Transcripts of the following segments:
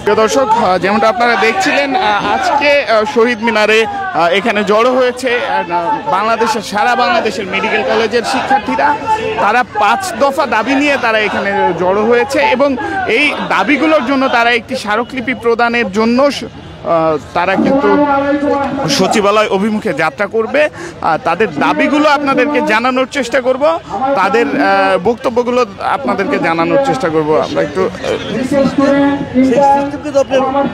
প্রিয় দর্শক, যেমনটা আপনারা দেখছিলেন, আজকে শহীদ মিনারে এখানে জড়ো হয়েছে বাংলাদেশের সারা বাংলাদেশের মেডিকেল কলেজের শিক্ষার্থীরা। তারা 5 দফা দাবি নিয়ে তারা এখানে জড়ো হয়েছে এবং এই দাবিগুলোর জন্য তারা একটি স্মারকলিপি প্রদানের জন্য তারা কিন্তু সচিবালয় অভিমুখে যাত্রা করবে। তাদের দাবিগুলো আপনাদেরকে জানানোর চেষ্টা করব, তাদের বক্তব্যগুলো আপনাদেরকে জানানোর চেষ্টা করব। আমরা একটু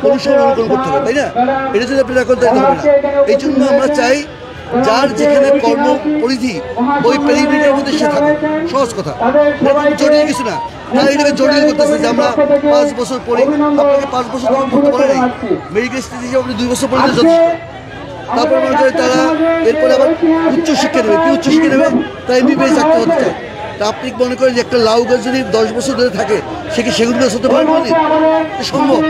অনুসরণ করতে হবে, তাই না? এটা যদি আপনি রেকর্ড দিতে হবে না। এই জন্য আমরা চাই যার যেখানে কর্ম পরিধি ওই পেরিমিটারের মধ্যে সে থাকুক। সহজ কথা, জটিল কিছু না। তারা এটাকে জটিল করতেছে যে আমরা 5 বছর পরে, আপনাকে 5 বছর তখন পড়তে পারে নাই, মেডিকেল স্টেজ হিসেবে আপনি 2 বছর পরে যথেষ্ট। তারপর মনে করে তারা এরপরে আবার উচ্চশিক্ষা নেবে। কি উচ্চশিক্ষা নেবে? তারা এমবিবিএস ডাক্তার হতে চায়। তা আপনি মনে করেন যে একটা লাউ গাছ যদি 10 বছর ধরে থাকে, সে কি সেগুন গাছ হতে পারে কোনোদিন? সম্ভব?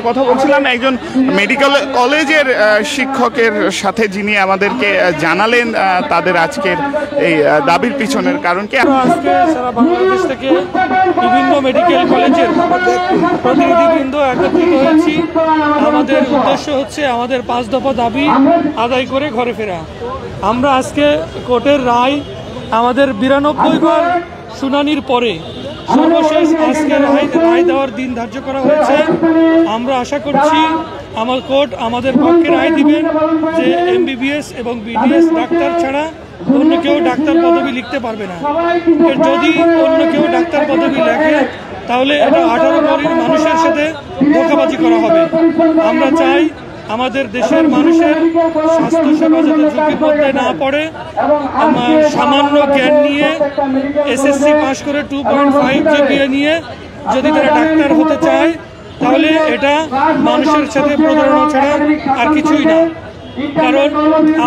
কথা বলছিলাম একজন মেডিকেল কলেজের শিক্ষকের সাথে, যিনি আমাদেরকে জানালেন তাদের আজকের এই দাবির পিছনের কারণ কি। আজকে সারা বাংলাদেশ থেকে বিভিন্ন মেডিকেল কলেজের প্রতিনিধিবৃন্দ একত্রিত হয়েছি। আমাদের উদ্দেশ্য হচ্ছে আমাদের 5 দফা দাবি আদায় করে ঘরে ফেরা। আমরা আজকে কোর্টের রায়, আমাদের 92 বার শুনানির পরে সর্বশেষ আজকে রায় দেওয়ার দিন ধার্য করা হয়েছে। আমরা আশা করছি আমার কোর্ট আমাদের পক্ষে রায় দিবেন যে এমবিবিএস এবং বিডিএস ডাক্তার ছাড়া অন্য কেউ ডাক্তার পদবি লিখতে পারবে না। যদি অন্য কেউ ডাক্তার পদবি লেখে তাহলে এটা 18 কোটি মানুষের সাথে ধোঁকাবাজি করা হবে। আমরা চাই আমাদের দেশের মানুষের স্বাস্থ্যসেবা যাতে ঝুঁকির মধ্যে না পড়ে। আমার সামান্য জ্ঞান নিয়ে এসএসসি পাশ করে 2.5 জিপিএ নিয়ে যদি তারা ডাক্তার হতে চায় তাহলে এটা মানুষের সাথে প্রতারণা ছাড়া আর কিছুই না। কারণ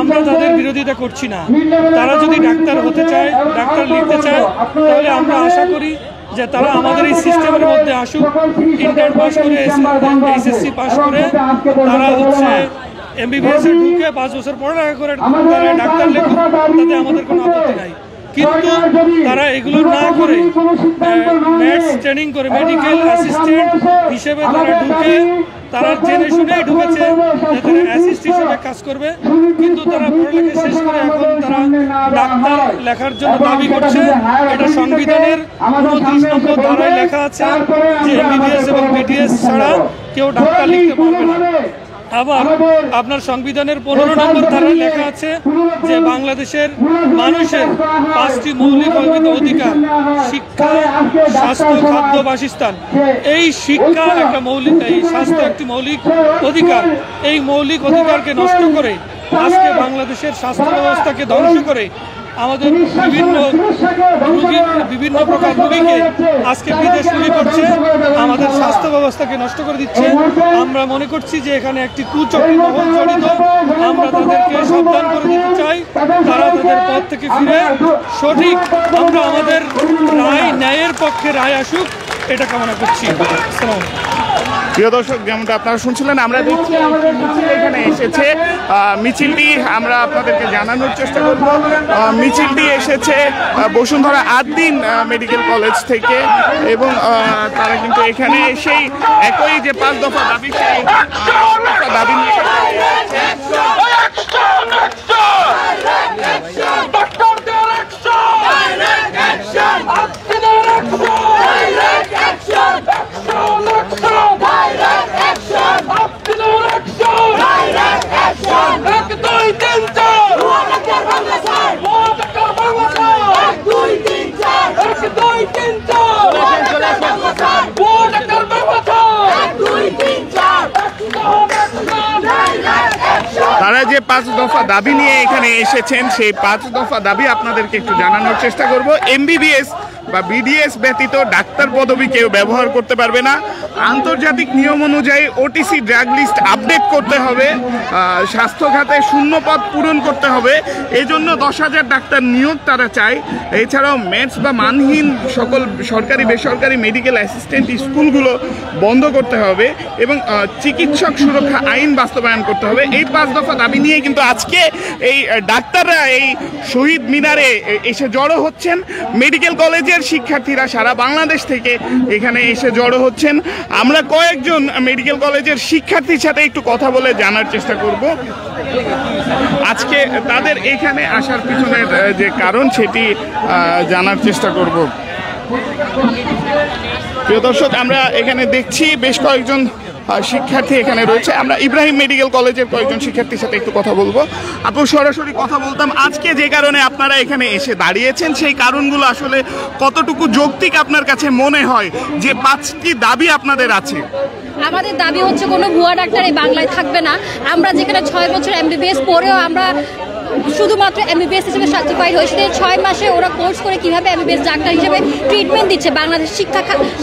আমরা তাদের বিরোধিতা করছি না। তারা যদি ডাক্তার হতে চায়, ডাক্তার লিখতে চায়, তাহলে আমরা আশা করি যে তারা আমাদের এই সিস্টেমের মধ্যে আসুক। ইন্টার পাস করে, এইচএসসি পাস করে তারা হচ্ছে এমবিবিএস এ ঢুকে 5 বছর পড়ালেখা করে তারা ডাক্তার লেখুক, তাতে আমাদের কোনো আপত্তি নাই। কিন্তু তারা এগুলো না করে ম্যাথস ট্রেনিং করে মেডিকেল অ্যাসিস্ট্যান্ট হিসেবে তারা ঢুকে, তারা জেনে শুনেই ঢুকেছে যে তারা অ্যাসিস্ট হিসেবে কাজ করবে। কিন্তু তারা পড়ালেখা শেষ করে এখন তারা ডাক্তার লেখার জন্য দাবি করছে। এটা সংবিধানের 29 নম্বর ধারায় লেখা আছে যে এমবিবিএস এবং বিডিএস ছাড়া কেউ ডাক্তার লিখতে পারবে না। আবার আপনার সংবিধানের 15 নম্বর ধারায় লেখা আছে যে বাংলাদেশের মানুষের 5টি মৌলিক অধিকার, শিক্ষা, স্বাস্থ্য, খাদ্য, বাসস্থান। এই শিক্ষা একটা মৌলিক, এই স্বাস্থ্য একটি মৌলিক অধিকার। এই মৌলিক অধিকারকে নষ্ট করে আজকে বাংলাদেশের স্বাস্থ্য ব্যবস্থাকে ধ্বংস করে আমাদের বিভিন্ন প্রকার রোগীকে আজকে বিদেশমুখী করছে, আমাদের স্বাস্থ্য ব্যবস্থাকে নষ্ট করে দিচ্ছে। আমরা মনে করছি যে এখানে একটি কুচক্রী মহল জড়িত। আমরা তাদেরকে সাবধান করে দিতে চাই, তারা তাদের পথ থেকে ফিরে সঠিক আমরা আমাদের রায়, ন্যায়ের পক্ষে রায় আসুক, এটা কামনা করছি। প্রিয় দর্শক, যেমনটা আপনারা শুনছিলেন, আমরা দেখছি মিছিল এখানে এসেছে। মিছিলটি আমরা আপনাদেরকে জানানোর চেষ্টা করব। মিছিলটি এসেছে বসুন্ধরা আদ্দিন মেডিকেল কলেজ থেকে এবং তারা কিন্তু এখানে সেই একই যে 5 দফা দাবি, সেই দাবি নিয়ে তারা যে 5 দফা দাবি নিয়ে এখানে এসেছেন, সেই 5 দফা দাবি আপনাদেরকে একটু জানানোর চেষ্টা করব। এমবিবিএস বা বিডিএস ব্যতীত ডাক্তার পদবি কেউ ব্যবহার করতে পারবে না। আন্তর্জাতিক নিয়ম অনুযায়ী ওটিসি ড্রাগ লিস্ট আপডেট করতে হবে। স্বাস্থ্য খাতে শূন্য পদ পূরণ করতে হবে। এই জন্য 10,000 ডাক্তার নিয়োগ তারা চায়। এছাড়াও ম্যাথস বা মানহীন সকল সরকারি বেসরকারি মেডিকেল অ্যাসিস্ট্যান্ট স্কুলগুলো বন্ধ করতে হবে এবং চিকিৎসক সুরক্ষা আইন বাস্তবায়ন করতে হবে। এই 5 দফা দাবি নিয়ে কিন্তু আজকে এই ডাক্তাররা এই শহীদ মিনারে এসে জড়ো হচ্ছেন। মেডিকেল কলেজের কলেজের শিক্ষার্থীরা সারা বাংলাদেশ থেকে এখানে এসে জড়ো হচ্ছেন। আমরা কয়েকজন মেডিকেল কলেজের শিক্ষার্থীর সাথে একটু কথা বলে জানার চেষ্টা করব আজকে তাদের এখানে আসার পিছনের যে কারণ সেটি জানার চেষ্টা করব। প্রিয় দর্শক, আমরা এখানে দেখছি বেশ কয়েকজন শিক্ষার্থী এখানে রয়েছে। আমরা ইব্রাহিম মেডিকেল কলেজের কয়েকজন শিক্ষার্থীর সাথে একটু কথা বলবো। আপু, সরাসরি কথা বলতাম, আজকে যে কারণে আপনারা এখানে এসে দাঁড়িয়েছেন সেই কারণগুলো আসলে কতটুকু যৌক্তিক আপনার কাছে মনে হয়? যে 5টি দাবি আপনাদের আছে। আমাদের দাবি হচ্ছে কোনো ভুয়া ডাক্তার এই বাংলায় থাকবে না। আমরা যেখানে 6 বছর এমবিবিএস পড়েও আমরা শুধুমাত্র এমবিবিএস হিসেবে সার্টিফাইড হয়েছে, 6 মাসে ওরা কোর্স করে কিভাবে এমবিবিএস ডাক্তার হিসেবে ট্রিটমেন্ট দিচ্ছে। বাংলাদেশ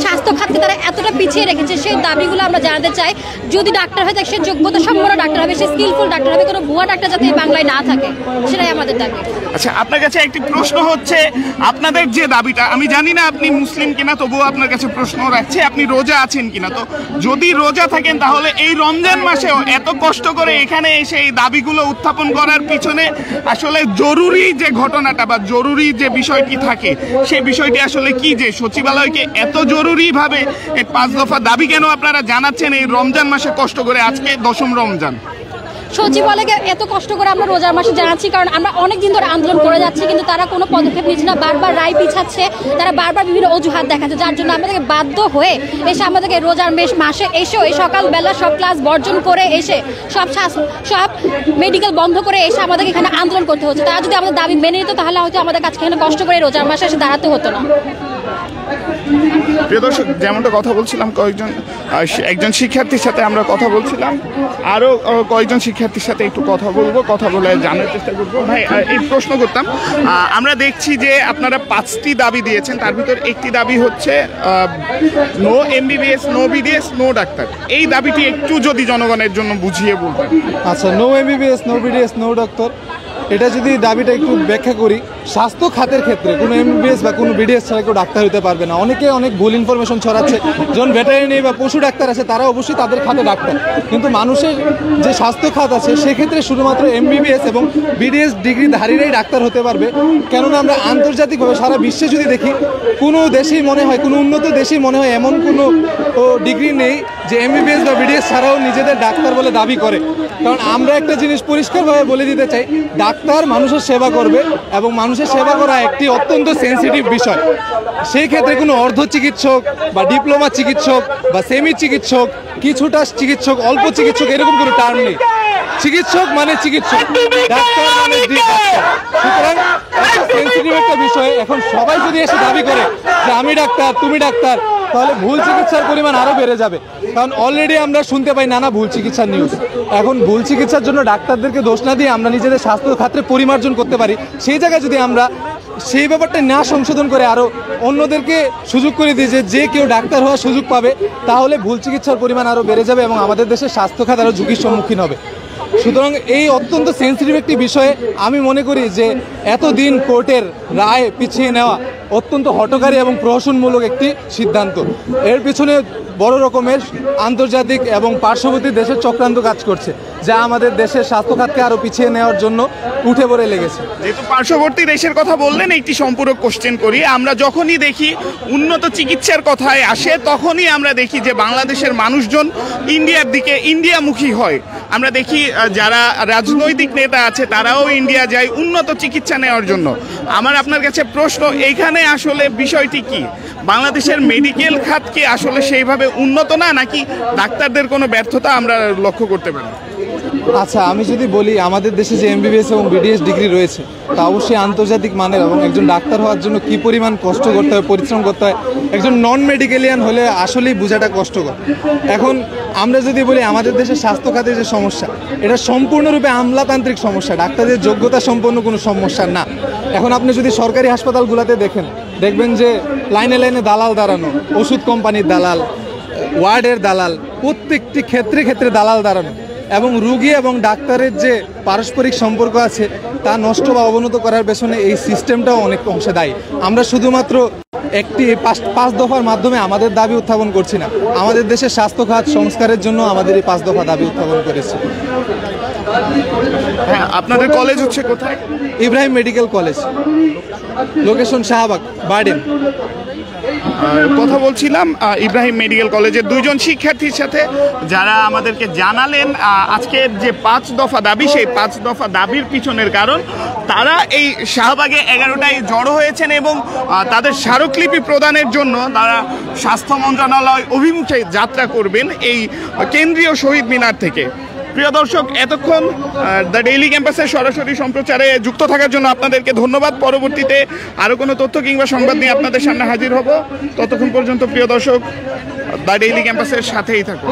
স্বাস্থ্য খাতকে তারা এতটা পিছিয়ে রেখেছে, সেই দাবিগুলো আমরা জানাতে চাই। যদি ডাক্তার হয় সে যোগ্যতা সম্পন্ন ডাক্তার হবে, সে স্কিলফুল ডাক্তার হবে, কোনো ভুয়া ডাক্তার যাতে এই বাংলায় না থাকে, সেটাই আমাদের দাবি। আচ্ছা, আপনার কাছে একটি প্রশ্ন হচ্ছে, আপনাদের যে দাবিটা, আমি জানি না আপনি মুসলিম কিনা, তবুও আপনার কাছে প্রশ্ন রাখছে, আপনি রোজা আছেন কিনা। তো যদি রোজা থাকেন তাহলে এই রমজান মাসেও এত কষ্ট করে এখানে এসে এই দাবিগুলো উত্থাপন করার পিছনে আসলে জরুরি যে ঘটনাটা বা জরুরি যে বিষয়টি থাকে সেই বিষয়টি আসলে কি, যে সচিবালয়কে এত জরুরিভাবে এই 5 দফা দাবি কেন আপনারা জানাচ্ছেন এই রমজান মাসে কষ্ট করে? আজকে 10ম রমজান। সচিবালয়কে এত কষ্ট করে আমরা রোজার মাসে জানাচ্ছি কারণ আমরা অনেক দিন ধরে আন্দোলন করে যাচ্ছি, কিন্তু তারা কোনো পদক্ষেপ নিচ্ছে না, বারবার রায় পিছাচ্ছে, তারা বারবার বিভিন্ন অজুহাত দেখাচ্ছে, যার জন্য আমাদেরকে বাধ্য হয়ে এসে আমাদেরকে রোজার মাসে এসেও এই সকালবেলা সব ক্লাস বর্জন করে এসে সব মেডিকেল বন্ধ করে এসে আমাদেরকে এখানে আন্দোলন করতে হচ্ছে। তারা যদি আমাদের দাবি মেনে নিত তাহলে হয়তো আমাদের কাছে এখানে কষ্ট করে রোজার মাসে এসে দাঁড়াতে হতো না। প্রিয় দর্শক, যেমনটা কথা বলছিলাম, একজন শিক্ষার্থীর সাথে আমরা কথা বলছিলাম, আরও কয়েকজন শিক্ষার্থীর সাথে একটু কথা বলে জানার চেষ্টা করবো। ভাই, এই প্রশ্ন করতাম, আমরা দেখছি যে আপনারা 5টি দাবি দিয়েছেন, তার ভিতর একটি দাবি হচ্ছে no MBBS, no BDS, no doctor. এই দাবিটি একটু যদি জনগণের জন্য বুঝিয়ে বলতেন। আচ্ছা, no MBBS, no BDS, no doctor, এটা যদি দাবিটা একটু ব্যাখ্যা করি, স্বাস্থ্য খাতের ক্ষেত্রে কোনো এমবিবিএস বা কোনো বিডিএস ছাড়া কেউ ডাক্তার হতে পারবে না। অনেকে অনেক ভুল ইনফরমেশন ছড়াচ্ছে, যখন ভেটেরিনারি বা পশু ডাক্তার আছে তারা অবশ্যই তাদের খাতে ডাক্তার, কিন্তু মানুষের যে স্বাস্থ্য খাত আছে সেক্ষেত্রে শুধুমাত্র এমবিবিএস এবং বিডিএস ডিগ্রিধারীরাই ডাক্তার হতে পারবে। কেননা আমরা আন্তর্জাতিকভাবে সারা বিশ্বে যদি দেখি, কোনো দেশেই মনে হয়, কোনো উন্নত দেশেই মনে হয় এমন কোনো ডিগ্রি নেই যে এমবিবিএস বা বিডিএস ছাড়াও নিজেদের ডাক্তার বলে দাবি করে। কারণ আমরা একটা জিনিস পরিষ্কারভাবে বলে দিতে চাই, ডাক্তার মানুষের সেবা করবে এবং মানুষের সেবা করা একটি অত্যন্ত সেন্সিটিভ বিষয়। সেই ক্ষেত্রে কোনো অর্ধ চিকিৎসক বা ডিপ্লোমা চিকিৎসক বা সেমি চিকিৎসক, কিছুটা চিকিৎসক, অল্প চিকিৎসক, এরকম কোনো টার্ম নেই। চিকিৎসক মানে চিকিৎসক, ডাক্তার মানে ডাক্তার। সুতরাং সেন্সিটিভ একটা বিষয়। এখন সবাই যদি এসে দাবি করে যে আমি ডাক্তার, তুমি ডাক্তার, তাহলে ভুল চিকিৎসার পরিমাণ আরও বেড়ে যাবে। কারণ অলরেডি আমরা শুনতে পাই নানা ভুল চিকিৎসার নিউজ। এখন ভুল চিকিৎসার জন্য ডাক্তারদেরকে দোষ না দিয়ে আমরা নিজেদের স্বাস্থ্য খাতে পরিমার্জন করতে পারি। সেই জায়গায় যদি আমরা সেই ব্যাপারটা না সংশোধন করে আরও অন্যদেরকে সুযোগ করে দিই যে কেউ ডাক্তার হওয়ার সুযোগ পাবে, তাহলে ভুল চিকিৎসার পরিমাণ আরও বেড়ে যাবে এবং আমাদের দেশের স্বাস্থ্য খাত আরও ঝুঁকির সম্মুখীন হবে। সুতরাং এই অত্যন্ত সেন্সিটিভ একটি বিষয়ে আমি মনে করি যে এতদিন কোর্টের রায় পিছিয়ে নেওয়া অত্যন্ত হঠকারী এবং প্রহসনমূলক একটি সিদ্ধান্ত। এর পিছনে বড় রকমের আন্তর্জাতিক এবং পার্শ্ববর্তী দেশের চক্রান্ত কাজ করছে, যা আমাদের দেশের স্বাস্থ্য খাতকে আরও পিছিয়ে নেওয়ার জন্য উঠে পড়ে লেগেছে। যেহেতু পার্শ্ববর্তী দেশের কথা বললেন, একটি সম্পূরক কোশ্চেন করি। আমরা যখনই দেখি উন্নত চিকিৎসার কথায় আসে, তখনই আমরা দেখি যে বাংলাদেশের মানুষজন ইন্ডিয়ার দিকে, ইন্ডিয়ামুখী হয়। আমরা দেখি যারা রাজনৈতিক নেতা আছে তারাও ইন্ডিয়া যায় উন্নত চিকিৎসা নেওয়ার জন্য। আমার আপনার কাছে প্রশ্ন, এইখানে আসলে বিষয়টি কি? বাংলাদেশের মেডিকেল খাত কি আসলে সেইভাবে উন্নত না, নাকি ডাক্তারদের কোনো ব্যর্থতা আমরা লক্ষ্য করতে পারি? আচ্ছা, আমি যদি বলি আমাদের দেশে যে এমবিবিএস এবং বিডিএস ডিগ্রি রয়েছে তা অবশ্যই আন্তর্জাতিক মানের, এবং একজন ডাক্তার হওয়ার জন্য কী পরিমাণ কষ্ট করতে হয়, পরিশ্রম করতে হয়, একজন নন মেডিকেলিয়ান হলে আসলেই বোঝাটা কষ্টকর। এখন আমরা যদি বলি আমাদের দেশের স্বাস্থ্য খাতের যে সমস্যা, এটা সম্পূর্ণরূপে আমলাতান্ত্রিক সমস্যা, ডাক্তারদের যোগ্যতা সম্পন্ন কোনো সমস্যা না। এখন আপনি যদি সরকারি হাসপাতালগুলোতে দেখবেন যে লাইনে লাইনে দালাল দাঁড়ানো, ওষুধ কোম্পানির দালাল, ওয়ার্ডের দালাল, প্রত্যেকটি ক্ষেত্রে দালাল দাঁড়ানো, এবং রুগী এবং ডাক্তারের যে পারস্পরিক সম্পর্ক আছে তা নষ্ট বা অবনত করার পেছনে এই সিস্টেমটাও অনেক অংশে দায়ী। আমরা শুধুমাত্র একটি 5 দফার মাধ্যমে আমাদের দাবি উত্থাপন করছি না, আমাদের দেশের স্বাস্থ্য খাত সংস্কারের জন্য আমাদের এই 5 দফা দাবি উত্থাপন করেছি। হ্যাঁ, আপনাদের কলেজ হচ্ছে কোথায়? Ibrahim medical college, location Shahbag, burden. কথা বলছিলাম ইব্রাহিম মেডিকেল কলেজের দুইজন শিক্ষার্থীর সাথে, যারা আমাদেরকে জানালেন আজকের যে 5 দফা দাবি, সেই 5 দফা দাবির পিছনের কারণ তারা এই শাহবাগে 11টায় জড়ো হয়েছেন এবং তাদের স্মারকলিপি প্রদানের জন্য তারা স্বাস্থ্য মন্ত্রণালয় অভিমুখে যাত্রা করবেন এই কেন্দ্রীয় শহীদ মিনার থেকে। প্রিয় দর্শক, এতক্ষণ দ্য ডেইলি ক্যাম্পাসের সরাসরি সম্প্রচারে যুক্ত থাকার জন্য আপনাদেরকে ধন্যবাদ। পরবর্তীতে আরও কোনো তথ্য কিংবা সংবাদ নিয়ে আপনাদের সামনে হাজির হব। ততক্ষণ পর্যন্ত প্রিয় দর্শক, দ্য ডেইলি ক্যাম্পাসের সাথেই থাকুন।